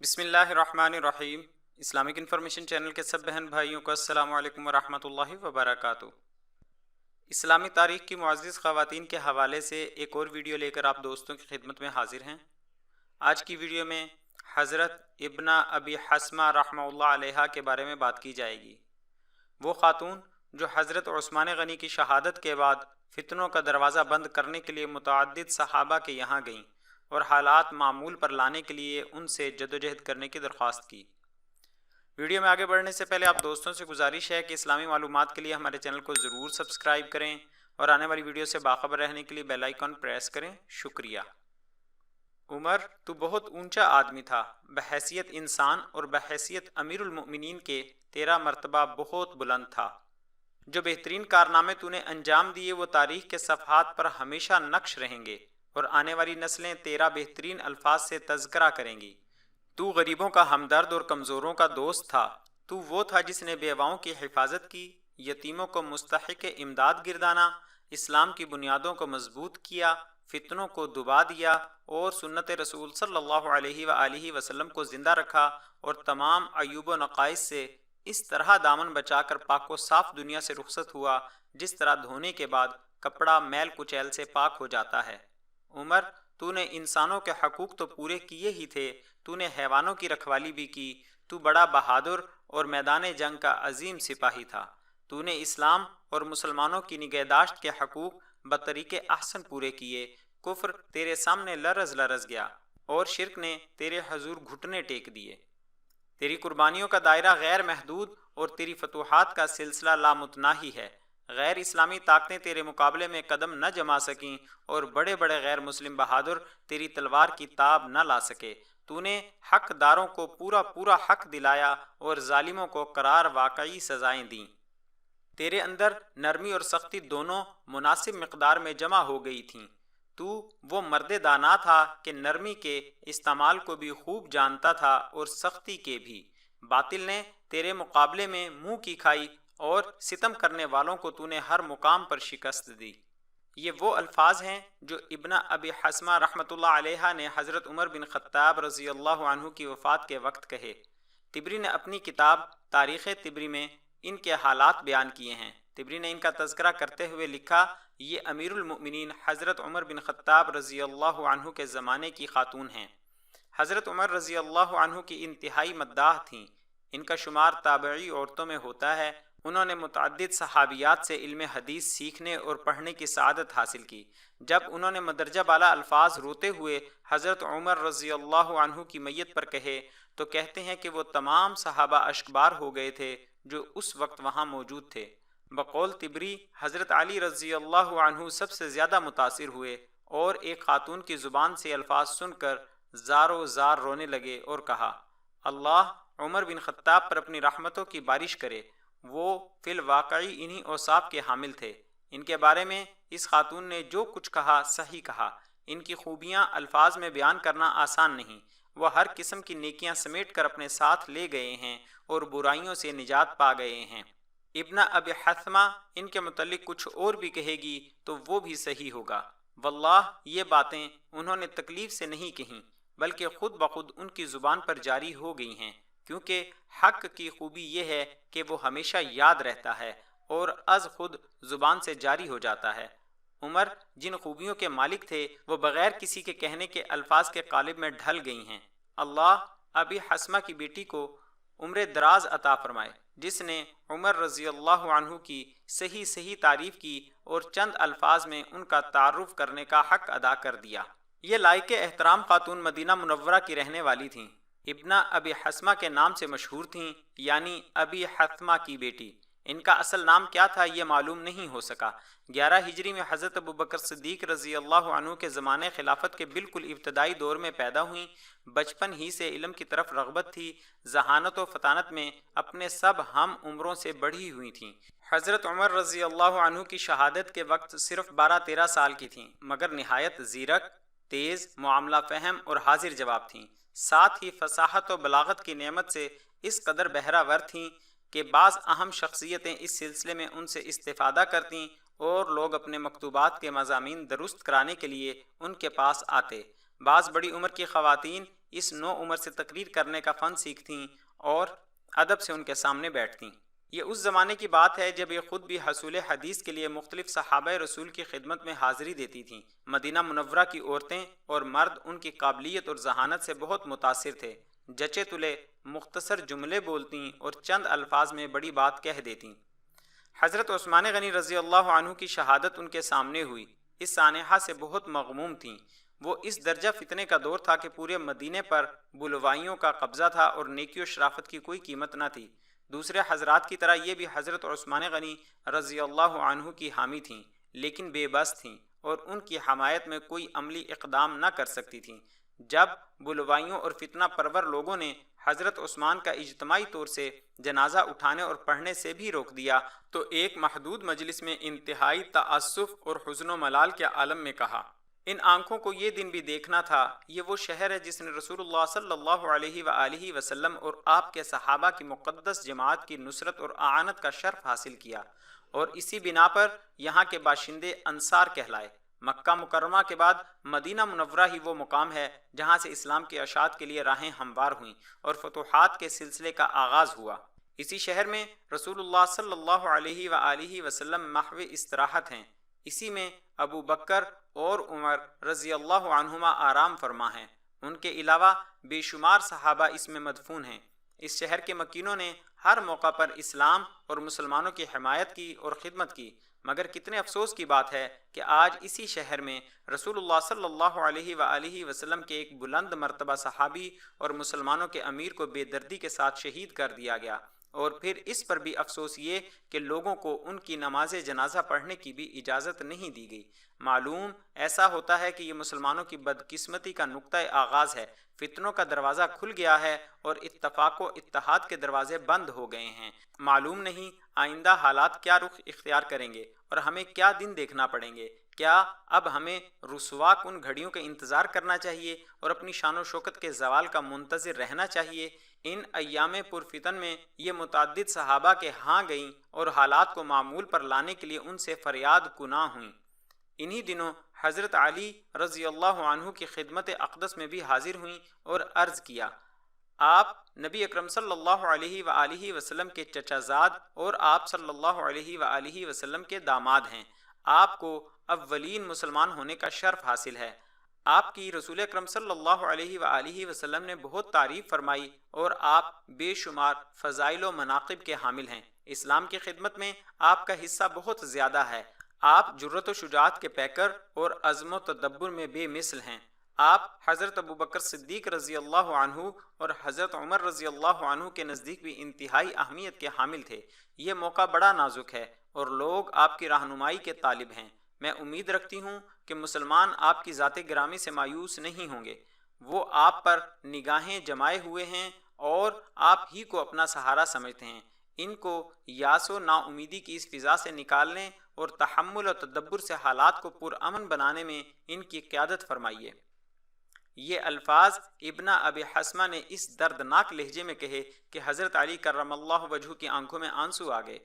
بسم اللہ الرحمن الرحیم۔ اسلامک انفارمیشن چینل کے سب بہن بھائیوں کو السلام علیکم ورحمۃ اللہ وبرکاتہ۔ اسلامی تاریخ کی معزز خواتین کے حوالے سے ایک اور ویڈیو لے کر آپ دوستوں کی خدمت میں حاضر ہیں۔ آج کی ویڈیو میں حضرت ابن ابی حسمہ رحمہ اللہ علیہ کے بارے میں بات کی جائے گی۔ وہ خاتون جو حضرت عثمان غنی کی شہادت کے بعد فتنوں کا دروازہ بند کرنے کے لیے متعدد صحابہ کے یہاں گئیں اور حالات معمول پر لانے کے لیے ان سے جدوجہد کرنے کی درخواست کی۔ ویڈیو میں آگے بڑھنے سے پہلے آپ دوستوں سے گزارش ہے کہ اسلامی معلومات کے لیے ہمارے چینل کو ضرور سبسکرائب کریں اور آنے والی ویڈیو سے باخبر رہنے کے لیے بیل آئیکن پریس کریں۔ شکریہ۔ عمر تو بہت اونچا آدمی تھا، بحیثیت انسان اور بحیثیت امیر المؤمنین کے تیرا مرتبہ بہت بلند تھا۔ جو بہترین کارنامے تو نے انجام دیے وہ تاریخ کے صفحات پر ہمیشہ نقش رہیں گے اور آنے والی نسلیں تیرا بہترین الفاظ سے تذکرہ کریں گی۔ تو غریبوں کا ہمدرد اور کمزوروں کا دوست تھا۔ تو وہ تھا جس نے بیواؤں کی حفاظت کی، یتیموں کو مستحق امداد گردانا، اسلام کی بنیادوں کو مضبوط کیا، فتنوں کو دبا دیا اور سنت رسول صلی اللہ علیہ وآلہ وسلم کو زندہ رکھا، اور تمام عیوب و نقائص سے اس طرح دامن بچا کر پاک و صاف دنیا سے رخصت ہوا جس طرح دھونے کے بعد کپڑا میل کچیل سے پاک ہو جاتا ہے۔ عمر، تو نے انسانوں کے حقوق تو پورے کیے ہی تھے، تو نے حیوانوں کی رکھوالی بھی کی۔ تو بڑا بہادر اور میدان جنگ کا عظیم سپاہی تھا۔ تو نے اسلام اور مسلمانوں کی نگہداشت کے حقوق بطریق احسن پورے کیے۔ کفر تیرے سامنے لرز لرز گیا اور شرک نے تیرے حضور گھٹنے ٹیک دیے۔ تیری قربانیوں کا دائرہ غیر محدود اور تیری فتوحات کا سلسلہ لامتناہی ہے۔ غیر اسلامی طاقتیں تیرے مقابلے میں قدم نہ جما سکیں اور بڑے بڑے غیر مسلم بہادر تیری تلوار کی تاب نہ لا سکے۔ تو نے حق داروں کو پورا پورا حق دلایا اور ظالموں کو قرار واقعی سزائیں دیں۔ تیرے اندر نرمی اور سختی دونوں مناسب مقدار میں جمع ہو گئی تھیں۔ تو وہ مرد دانا تھا کہ نرمی کے استعمال کو بھی خوب جانتا تھا اور سختی کے بھی۔ باطل نے تیرے مقابلے میں منہ کی کھائی اور ستم کرنے والوں کو تو نے ہر مقام پر شکست دی۔ یہ وہ الفاظ ہیں جو ابن ابی حسمہ رحمۃ اللہ علیہ نے حضرت عمر بن خطاب رضی اللہ عنہ کی وفات کے وقت کہے۔ طبری نے اپنی کتاب تاریخ طبری میں ان کے حالات بیان کیے ہیں۔ طبری نے ان کا تذکرہ کرتے ہوئے لکھا، یہ امیر المؤمنین حضرت عمر بن خطاب رضی اللہ عنہ کے زمانے کی خاتون ہیں۔ حضرت عمر رضی اللہ عنہ کی انتہائی مداح تھیں۔ ان کا شمار تابعی عورتوں میں ہوتا ہے۔ انہوں نے متعدد صحابیات سے علم حدیث سیکھنے اور پڑھنے کی سعادت حاصل کی۔ جب انہوں نے مدرجہ بالا الفاظ روتے ہوئے حضرت عمر رضی اللہ عنہ کی میت پر کہے تو کہتے ہیں کہ وہ تمام صحابہ اشکبار ہو گئے تھے جو اس وقت وہاں موجود تھے۔ بقول طبری حضرت علی رضی اللہ عنہ سب سے زیادہ متاثر ہوئے اور ایک خاتون کی زبان سے الفاظ سن کر زارو زار رونے لگے اور کہا، اللہ عمر بن خطاب پر اپنی رحمتوں کی بارش کرے۔ وہ فی الواقعی انہی اوصاف کے حامل تھے۔ ان کے بارے میں اس خاتون نے جو کچھ کہا صحیح کہا۔ ان کی خوبیاں الفاظ میں بیان کرنا آسان نہیں۔ وہ ہر قسم کی نیکیاں سمیٹ کر اپنے ساتھ لے گئے ہیں اور برائیوں سے نجات پا گئے ہیں۔ ابن ابی حسمہ ان کے متعلق کچھ اور بھی کہے گی تو وہ بھی صحیح ہوگا۔ واللہ یہ باتیں انہوں نے تکلیف سے نہیں کہیں بلکہ خود بخود ان کی زبان پر جاری ہو گئی ہیں، کیونکہ حق کی خوبی یہ ہے کہ وہ ہمیشہ یاد رہتا ہے اور از خود زبان سے جاری ہو جاتا ہے۔ عمر جن خوبیوں کے مالک تھے وہ بغیر کسی کے کہنے کے الفاظ کے قالب میں ڈھل گئی ہیں۔ اللہ ابی حسمہ کی بیٹی کو عمر دراز عطا فرمائے، جس نے عمر رضی اللہ عنہ کی صحیح تعریف کی اور چند الفاظ میں ان کا تعارف کرنے کا حق ادا کر دیا۔ یہ لائق احترام خاتون مدینہ منورہ کی رہنے والی تھیں۔ ابن ابی حسمہ کے نام سے مشہور تھیں، یعنی ابی حسمہ کی بیٹی۔ ان کا اصل نام کیا تھا یہ معلوم نہیں ہو سکا۔ 11 ہجری میں حضرت ابوبکر صدیق رضی اللہ عنہ کے زمانے خلافت کے بالکل ابتدائی دور میں پیدا ہوئیں۔ بچپن ہی سے علم کی طرف رغبت تھی۔ ذہانت و فطانت میں اپنے سب ہم عمروں سے بڑھی ہوئی تھیں۔ حضرت عمر رضی اللہ عنہ کی شہادت کے وقت صرف 12-13 سال کی تھیں، مگر نہایت زیرک، تیز، معاملہ فہم اور حاضر جواب تھیں۔ ساتھ ہی فصاحت و بلاغت کی نعمت سے اس قدر بہرہ ور تھیں کہ بعض اہم شخصیتیں اس سلسلے میں ان سے استفادہ کرتیں اور لوگ اپنے مکتوبات کے مضامین درست کرانے کے لیے ان کے پاس آتے۔ بعض بڑی عمر کی خواتین اس نو عمر سے تقریر کرنے کا فن سیکھتیں اور ادب سے ان کے سامنے بیٹھتیں۔ یہ اس زمانے کی بات ہے جب یہ خود بھی حصول حدیث کے لیے مختلف صحابہ رسول کی خدمت میں حاضری دیتی تھیں۔ مدینہ منورہ کی عورتیں اور مرد ان کی قابلیت اور ذہانت سے بہت متاثر تھے۔ جچے تلے مختصر جملے بولتیں اور چند الفاظ میں بڑی بات کہہ دیتیں۔ حضرت عثمان غنی رضی اللہ عنہ کی شہادت ان کے سامنے ہوئی۔ اس سانحہ سے بہت مغموم تھیں۔ وہ اس درجہ فتنے کا دور تھا کہ پورے مدینے پر بلوائیوں کا قبضہ تھا اور نیکی و شرافت کی کوئی قیمت نہ تھی۔ دوسرے حضرات کی طرح یہ بھی حضرت عثمان غنی رضی اللہ عنہ کی حامی تھیں، لیکن بے بس تھیں اور ان کی حمایت میں کوئی عملی اقدام نہ کر سکتی تھیں۔ جب بلوائیوں اور فتنہ پرور لوگوں نے حضرت عثمان کا اجتماعی طور سے جنازہ اٹھانے اور پڑھنے سے بھی روک دیا تو ایک محدود مجلس میں انتہائی تأسف اور حزن و ملال کے عالم میں کہا، ان آنکھوں کو یہ دن بھی دیکھنا تھا۔ یہ وہ شہر ہے جس نے رسول اللہ صلی اللہ علیہ وآلہ وسلم اور آپ کے صحابہ کی مقدس جماعت کی نصرت اور اعانت کا شرف حاصل کیا، اور اسی بنا پر یہاں کے باشندے انصار کہلائے۔ مکہ مکرمہ کے بعد مدینہ منورہ ہی وہ مقام ہے جہاں سے اسلام کی اشاعت کے لیے راہیں ہموار ہوئیں اور فتوحات کے سلسلے کا آغاز ہوا۔ اسی شہر میں رسول اللہ صلی اللہ علیہ وآلہ وسلم محو استراحت ہیں۔ اسی میں ابو بکر اور عمر رضی اللہ عنہما آرام فرما ہیں۔ ان کے علاوہ بے شمار صحابہ اس میں مدفون ہیں۔ اس شہر کے مکینوں نے ہر موقع پر اسلام اور مسلمانوں کی حمایت کی اور خدمت کی، مگر کتنے افسوس کی بات ہے کہ آج اسی شہر میں رسول اللہ صلی اللہ علیہ وآلہ وسلم کے ایک بلند مرتبہ صحابی اور مسلمانوں کے امیر کو بے دردی کے ساتھ شہید کر دیا گیا، اور پھر اس پر بھی افسوس یہ کہ لوگوں کو ان کی نماز جنازہ پڑھنے کی بھی اجازت نہیں دی گئی۔ معلوم ایسا ہوتا ہے کہ یہ مسلمانوں کی بدقسمتی کا نقطہ آغاز ہے۔ فتنوں کا دروازہ کھل گیا ہے اور اتفاق و اتحاد کے دروازے بند ہو گئے ہیں۔ معلوم نہیں آئندہ حالات کیا رخ اختیار کریں گے اور ہمیں کیا دن دیکھنا پڑیں گے۔ کیا اب ہمیں رسوا کن گھڑیوں کا انتظار کرنا چاہیے اور اپنی شان و شوکت کے زوال کا منتظر رہنا چاہیے؟ ان ایام پرفتن میں یہ متعدد صحابہ کے ہاں گئیں اور حالات کو معمول پر لانے کے لیے ان سے فریاد کناں ہوئیں۔ انہی دنوں حضرت علی رضی اللہ عنہ کی خدمت اقدس میں بھی حاضر ہوئیں اور عرض کیا، آپ نبی اکرم صلی اللہ علیہ وآلہ وسلم کے چچا زاد اور آپ صلی اللہ علیہ وآلہ وسلم کے داماد ہیں۔ آپ کو اولین مسلمان ہونے کا شرف حاصل ہے۔ آپ کی رسول اکرم صلی اللہ علیہ وآلہ وسلم نے بہت تعریف فرمائی اور آپ بے شمار فضائل و مناقب کے حامل ہیں۔ اسلام کی خدمت میں آپ کا حصہ بہت زیادہ ہے۔ آپ جرت و شجاعت کے پیکر اور عزم و تدبر میں بے مثل ہیں۔ آپ حضرت ابو بکر صدیق رضی اللہ عنہ اور حضرت عمر رضی اللہ عنہ کے نزدیک بھی انتہائی اہمیت کے حامل تھے۔ یہ موقع بڑا نازک ہے اور لوگ آپ کی رہنمائی کے طالب ہیں۔ میں امید رکھتی ہوں کہ مسلمان آپ کی ذات گرامی سے مایوس نہیں ہوں گے۔ وہ آپ پر نگاہیں جمائے ہوئے ہیں اور آپ ہی کو اپنا سہارا سمجھتے ہیں۔ ان کو یاس و نا امیدی کی اس فضا سے نکالنے اور تحمل و تدبر سے حالات کو پرامن بنانے میں ان کی قیادت فرمائیے۔ یہ الفاظ ابن ابی حسمہ نے اس دردناک لہجے میں کہے کہ حضرت علی کرم اللہ وجہہ کی آنکھوں میں آنسو آ گئے۔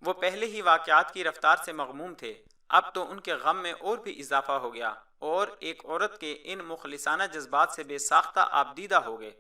وہ پہلے ہی واقعات کی رفتار سے مغموم تھے، اب تو ان کے غم میں اور بھی اضافہ ہو گیا اور ایک عورت کے ان مخلصانہ جذبات سے بے ساختہ آبدیدہ ہو گئے۔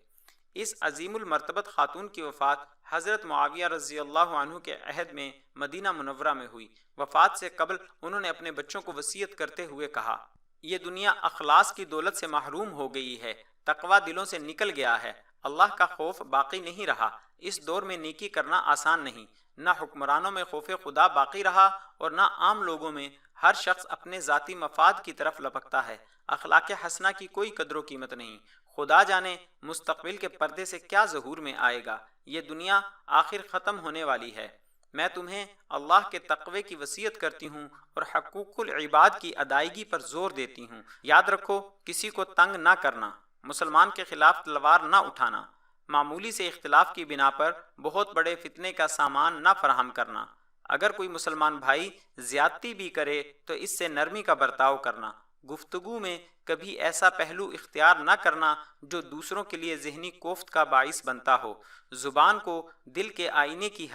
اس عظیم المرتبت خاتون کی وفات حضرت معاویہ رضی اللہ عنہ کے عہد میں مدینہ منورہ میں ہوئی۔ وفات سے قبل انہوں نے اپنے بچوں کو وصیت کرتے ہوئے کہا، یہ دنیا اخلاص کی دولت سے محروم ہو گئی ہے، تقوی دلوں سے نکل گیا ہے، اللہ کا خوف باقی نہیں رہا۔ اس دور میں نیکی کرنا آسان نہیں، نہ حکمرانوں میں خوف خدا باقی رہا اور نہ عام لوگوں میں۔ ہر شخص اپنے ذاتی مفاد کی طرف لپکتا ہے، اخلاق حسنہ کی کوئی قدر و قیمت نہیں۔ خدا جانے مستقبل کے پردے سے کیا ظہور میں آئے گا۔ یہ دنیا آخر ختم ہونے والی ہے۔ میں تمہیں اللہ کے تقوی کی وصیت کرتی ہوں اور حقوق العباد کی ادائیگی پر زور دیتی ہوں۔ یاد رکھو، کسی کو تنگ نہ کرنا، مسلمان کے خلاف تلوار نہ اٹھانا، معمولی سے اختلاف کی بنا پر بہت بڑے فتنے کا سامان نہ فراہم کرنا۔ اگر کوئی مسلمان بھائی زیادتی بھی کرے تو اس سے نرمی کا برتاؤ کرنا۔ گفتگو میں کبھی ایسا پہلو اختیار نہ کرنا جو دوسروں کے لیے ذہنی کوفت کا باعث بنتا ہو۔ زبان کو دل کے آئینے کی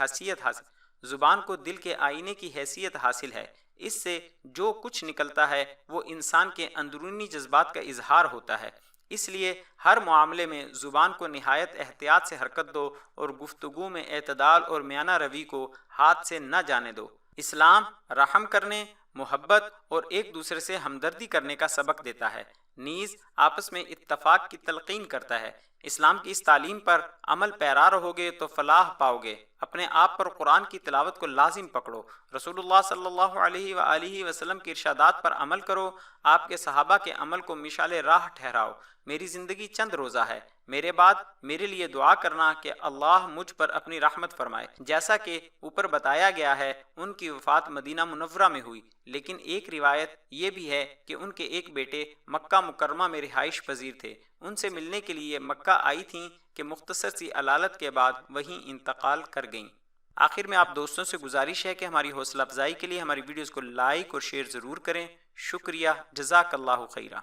حیثیت حاصل ہے۔ اس سے جو کچھ نکلتا ہے وہ انسان کے اندرونی جذبات کا اظہار ہوتا ہے۔ اس لیے ہر معاملے میں زبان کو نہایت احتیاط سے حرکت دو اور گفتگو میں اعتدال اور میانہ روی کو ہاتھ سے نہ جانے دو۔ اسلام رحم کرنے، محبت اور ایک دوسرے سے ہمدردی کرنے کا سبق دیتا ہے، نیز آپس میں اتفاق کی تلقین کرتا ہے۔ اسلام کی اس تعلیم پر عمل پیرا رہو گے تو فلاح پاؤ گے۔ اپنے آپ پر قرآن کی تلاوت کو لازم پکڑو، رسول اللہ صلی اللہ علیہ وآلہ وسلم کے ارشادات پر عمل کرو، آپ کے صحابہ کے عمل کو مشعل راہ ٹھہراؤ۔ میری زندگی چند روزہ ہے، میرے بعد میرے لیے دعا کرنا کہ اللہ مجھ پر اپنی رحمت فرمائے۔ جیسا کہ اوپر بتایا گیا ہے، ان کی وفات مدینہ منورہ میں ہوئی، لیکن ایک روایت یہ بھی ہے کہ ان کے ایک بیٹے مکہ مکرمہ میں رہائش پذیر تھے، ان سے ملنے کے لیے مکہ آئی تھیں کہ مختصر سی علالت کے بعد وہیں انتقال کر گئیں۔ آخر میں آپ دوستوں سے گزارش ہے کہ ہماری حوصلہ افزائی کے لیے ہماری ویڈیوز کو لائک اور شیئر ضرور کریں۔ شکریہ، جزاک اللہ خیرہ۔